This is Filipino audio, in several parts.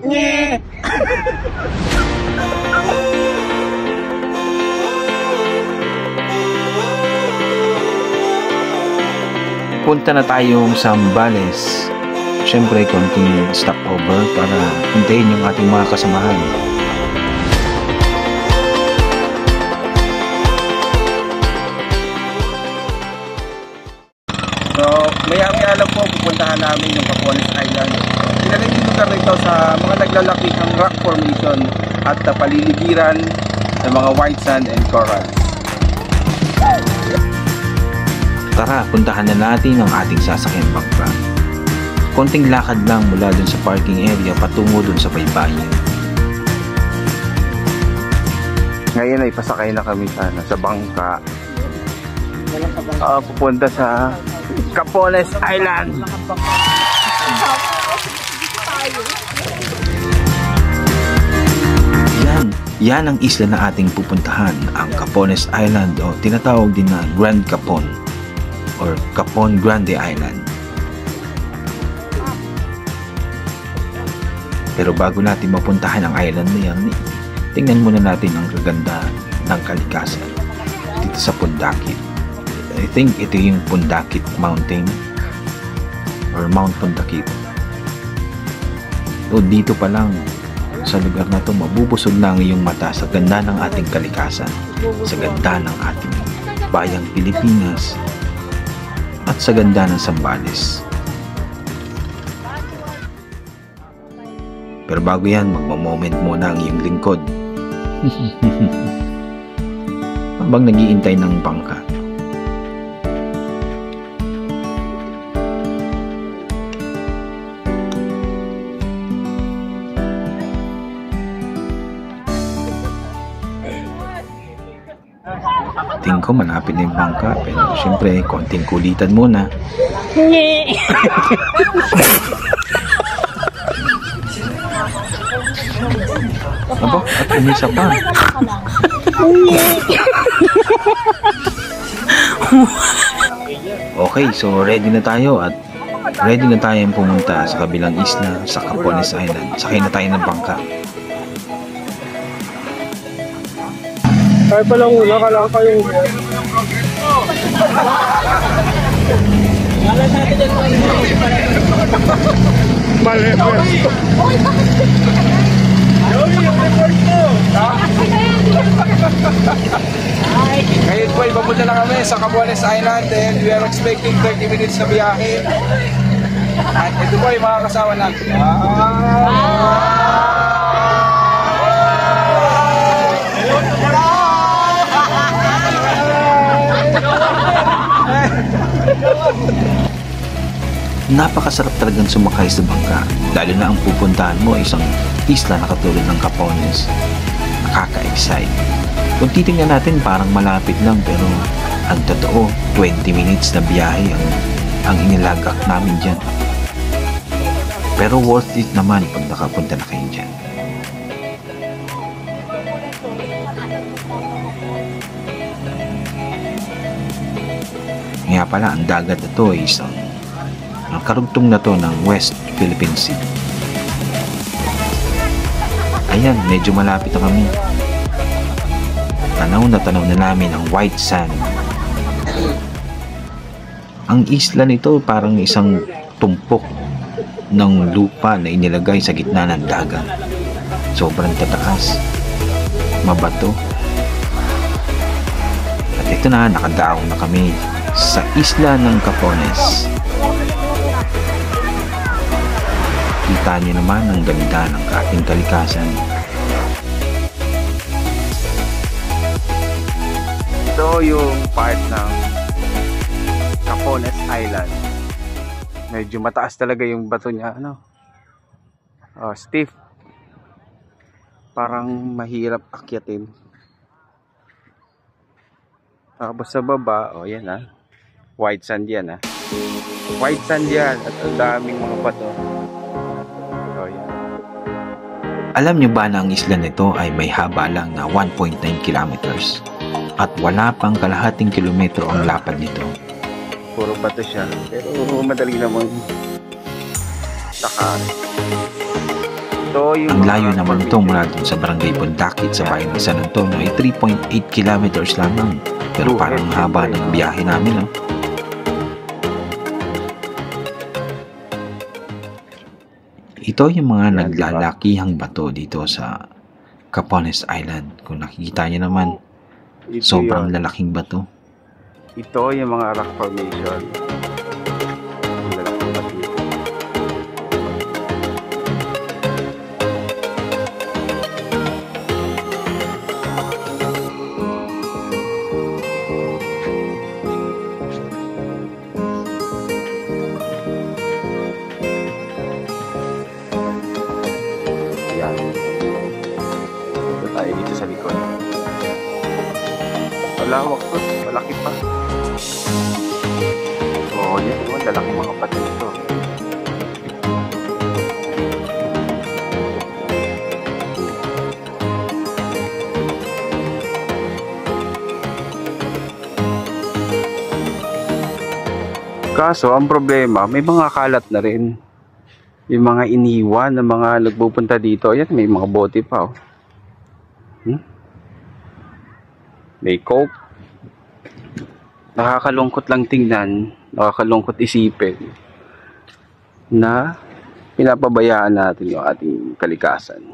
Nye! Punta na tayong Zambales. Siyempre, konting stopover para hintayin yung ating mga kasamahan. So, maya-maya lang po pupuntahan namin yung Capones Island. Pinagay yung lugar nito sa mga naglalakihang rock formation at paliligiran ng mga white sand and coral. Tara, puntahan na natin ang ating sasakyan bangka. Konting lakad lang mula dun sa parking area patungo dun sa baybayin. Ngayon ay pasakay na kami sa bangka. Pupunta sa Capones Island. Yan ang isla na ating pupuntahan, ang Capones Island o tinatawag din na Grand Capon or Capon Grande Island. Pero bago natin mapuntahan ang island na yan, tingnan muna natin ang kagandahan ng kalikasan dito sa Pundakit. I think ito yung Pundakit Mountain or Mount Pundakit. So dito pa lang sa lugar na to mabubusog na ang iyong mata sa ganda ng ating kalikasan, sa ganda ng ating bayang Pilipinas at sa ganda ng Zambales. Pero bago yan, magmamoment muna ang iyong lingkod habang nag-iintay ng bangka. Tingin ko malapit na yung bangka, pero syempre konting kulitan muna. Aba, at umisa pa. Okay, so ready na tayo at ready na tayong pumunta sa kabilang isla sa Capones Island. Sakay na tayo ng bangka. Kaya pala muna, kailangan kayong mali. Ngayon po, ipapunta na kami sa Capones Island and we are expecting 30 minutes na biyahe. At ito po yung mga kasama natin. Napakasarap talagang sumakay sa bangka, lalo na ang pupuntahan mo ay isang isla na katulad ng Capones. Nakaka-excite. Kung titingnan natin parang malapit lang, pero ang totoo 20 minutes na biyahe ang inilagak namin dyan. Pero worth it naman pag nakapunta na kayo dyan. Nga pala, ang dagat na to ay isang ang karugtong na to ng West Philippine Sea. Ayan, medyo malapit na kami. Tanaw na namin ang white sand. Ang isla nito parang isang tumpok ng lupa na inilagay sa gitna ng dagat. Sobrang tataas, mabato. At ito na, nakadaong na kami sa isla ng Capones. Kita niyo naman ang ganda ng ating kalikasan. Ito yung part ng Capones Island. Medyo mataas talaga yung bato niya, stiff. Parang mahirap akyatin. Tapos sa baba, yan white sand yan White sand yan at ang daming mga bato. Alam nyo ba na ang isla nito ay may haba lang na 1.9 kilometers at wala pang kalahating kilometro ang lapad nito. Puro bato siya, pero madali naman lakarin. Ang layo naman nito mula dun sa Barangay Bundakit sa bayan ng San Antonio ay 3.8 kilometers lamang. Pero parang haba ng biyahe namin, no? Ito yung mga naglalakihang bato dito sa Capones Island. Kung nakikita nyo naman, sobrang lalaking bato. Ito yung mga rock formation. Lalaking bato. Tayo dito sa likod. Malawak to, malaki pa. Oo, yan naman, lalaki mga pati nito. Kaso, ang problema, may mga kalat na rin. Yung mga iniwan ng mga nagpupunta dito. Ayan, may mga bote pa, oh. May coke. Nakakalungkot lang tingnan, nakakalungkot isipin na pinapabayaan natin yung ating kalikasan.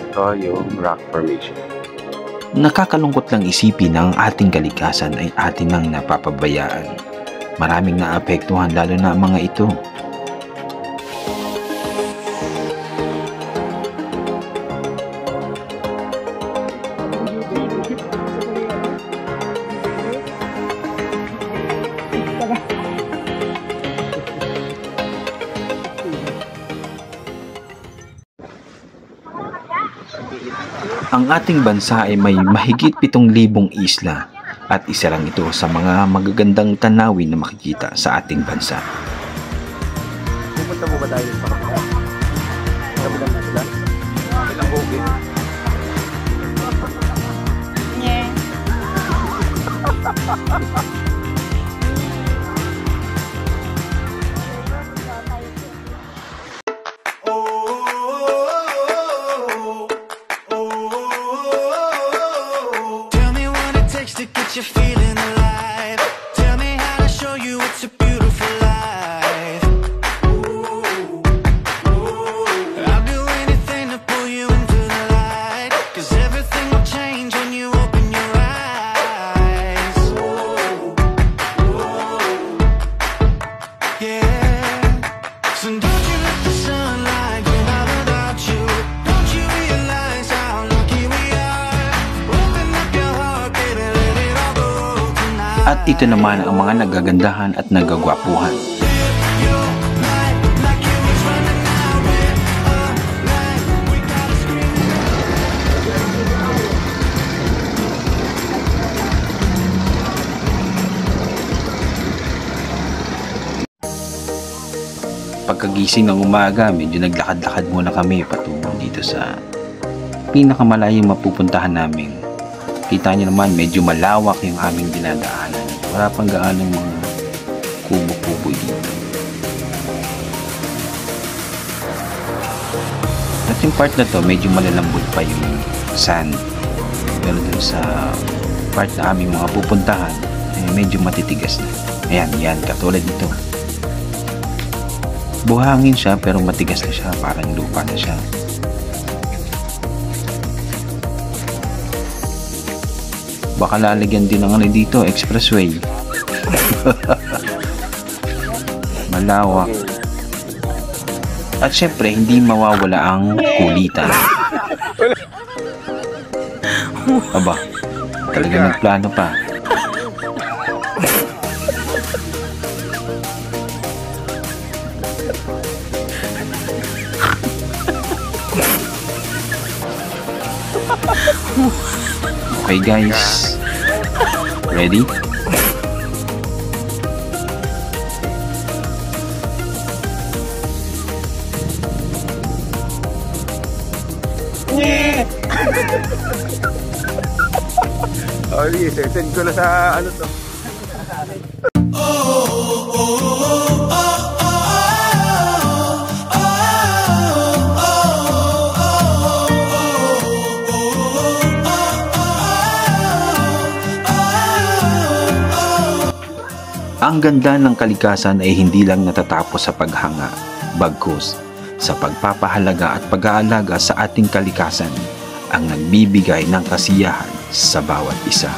Ito yung rock formation. Nakakalungkot lang isipin na ang ating kalikasan ay atin nang napapabayaan. Maraming naapektuhan lalo na ang mga ito. Ang ating bansa ay may mahigit 7,000 isla at isa lang ito sa mga magagandang tanawin na makikita sa ating bansa. Pupunta mo ba tayo sa kapatid? Kabilang na sila? Ilang bukid? Yeah. You're feeling alive. Tell me how to show you it's a beautiful life. I'll do anything to pull you into the light, 'cause everything will change when you open your eyes. Yeah. So don't you let the sunlight go out without you. Don't you realize how lucky we are? Open up your heart, baby. At ito naman ang mga nagagandahan at nagagwapuhan. Pagkagising ng umaga, medyo naglakad-lakad muna kami patungo dito sa pinakamalayong mapupuntahan namin. Kita nyo naman, medyo malawak yung aming dinadaanan. Wala pang gaanong mga kubo-kubo dito. At yung part na to, medyo malalambot pa yung sand. Pero dun sa part na aming mga pupuntahan, medyo matitigas na. Ayan, yan, katulad nito. Buhangin siya, pero matigas na siya. Parang lupa na siya. Baka lalagyan din ng ano dito, expressway. Malawak. At syempre, hindi mawawala ang kulitan. Aba, talaga nagplano pa. Okay guys, ready? Oh, sige, send ko na sa ano to. Ang ganda ng kalikasan ay hindi lang natatapos sa paghanga, bagkus sa pagpapahalaga at pag-aalaga sa ating kalikasan ang nagbibigay ng kasiyahan sa bawat isa.